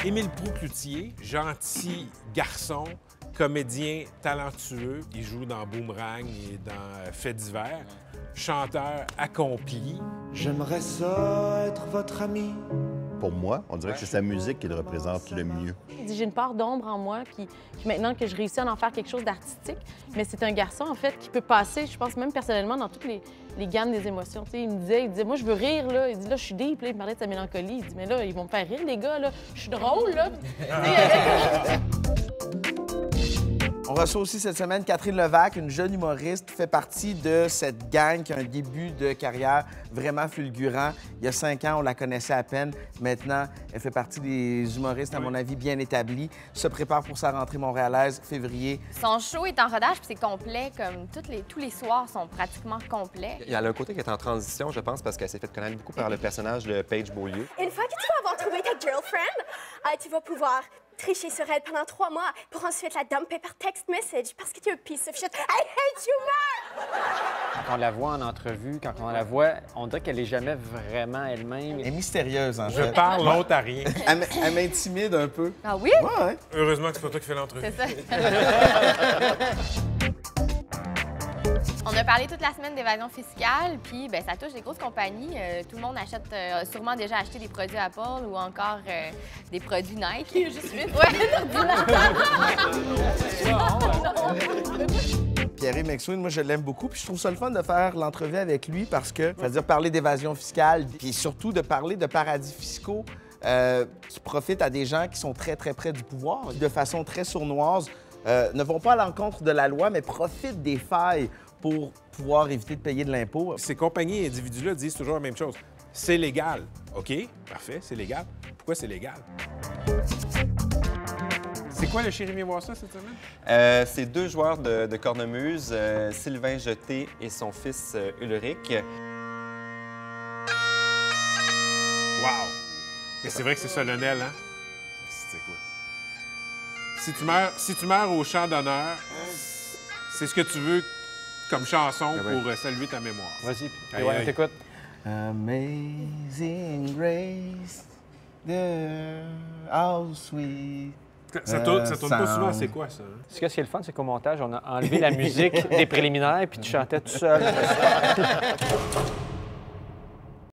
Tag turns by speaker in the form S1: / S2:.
S1: Émile Proulx-Cloutier, gentil garçon, comédien talentueux. Il joue dans Boomerang et dans Faits divers. Chanteur accompli.
S2: J'aimerais ça être votre ami.
S3: Pour moi, on dirait que c'est sa musique qui le représente le mieux.
S4: J'ai une part d'ombre en moi, puis maintenant que je réussis à en faire quelque chose d'artistique, mais c'est un garçon, en fait, qui peut passer, je pense même personnellement, dans toutes les gammes des émotions. Tu sais, il me disait, moi, je veux rire, là. Il dit, là, je suis deep, là. Il me parlait de sa mélancolie. Il dit, mais là, ils vont me faire rire, les gars, là. Je suis drôle, là.
S2: On reçoit aussi cette semaine Catherine Levac, une jeune humoriste qui fait partie de cette gang qui a un début de carrière vraiment fulgurant. Il y a 5 ans, on la connaissait à peine. Maintenant, elle fait partie des humoristes, à mon avis, bien établis. Se prépare pour sa rentrée montréalaise, février.
S5: Son show est en rodage, puis c'est complet, comme tous les soirs sont pratiquement complets.
S6: Il y a un côté qui est en transition, je pense, parce qu'elle s'est fait connaître beaucoup par le personnage de Paige Beaulieu.
S7: Une fois que tu vas avoir trouvé ta girlfriend, tu vas pouvoir tricher sur elle pendant 3 mois pour ensuite la dumper par text message parce que tu es un piece of shit. I hate you, man!
S8: Quand on la voit en entrevue, quand on la voit, on dirait qu'elle n'est jamais vraiment elle-même.
S2: Elle est mystérieuse, en
S1: Je
S2: fait.
S1: parle, l'autre à rien.
S2: Elle m'intimide un peu.
S5: Ah oui?
S2: Ouais.
S1: Heureusement que c'est pas toi qui fais l'entrevue.
S5: C'est ça. On a parlé toute la semaine d'évasion fiscale, puis ben, ça touche des grosses compagnies. Tout le monde achète, sûrement déjà acheté des produits Apple ou encore des produits Nike. Juste vite.
S2: Pierre-Yves McSween, moi, je l'aime beaucoup. Puis je trouve ça le fun de faire l'entrevue avec lui parce que, c'est-à-dire parler d'évasion fiscale, puis surtout de parler de paradis fiscaux qui profitent à des gens qui sont très, très près du pouvoir, de façon très sournoise, ne vont pas à l'encontre de la loi, mais profitent des failles pour pouvoir éviter de payer de l'impôt.
S1: Ces compagnies et individus-là disent toujours la même chose. C'est légal. OK, parfait, c'est légal. Pourquoi c'est légal? C'est quoi le Chéri viens voir ça cette semaine?
S6: C'est 2 joueurs de cornemuse, Sylvain Jeté et son fils Ulrich.
S1: Wow! Mais c'est vrai que c'est solennel, hein? C'est quoi? Si tu meurs au champ d'honneur, c'est ce que tu veux comme chanson pour saluer ta mémoire.
S8: Vas-y, on t'écoute.
S2: Amazing grace, how sweet.
S1: Ça tourne pas souvent, c'est quoi ça? Hein?
S8: Ce qui est le fun, c'est qu'au montage, on a enlevé la musique des préliminaires puis tu chantais tout seul.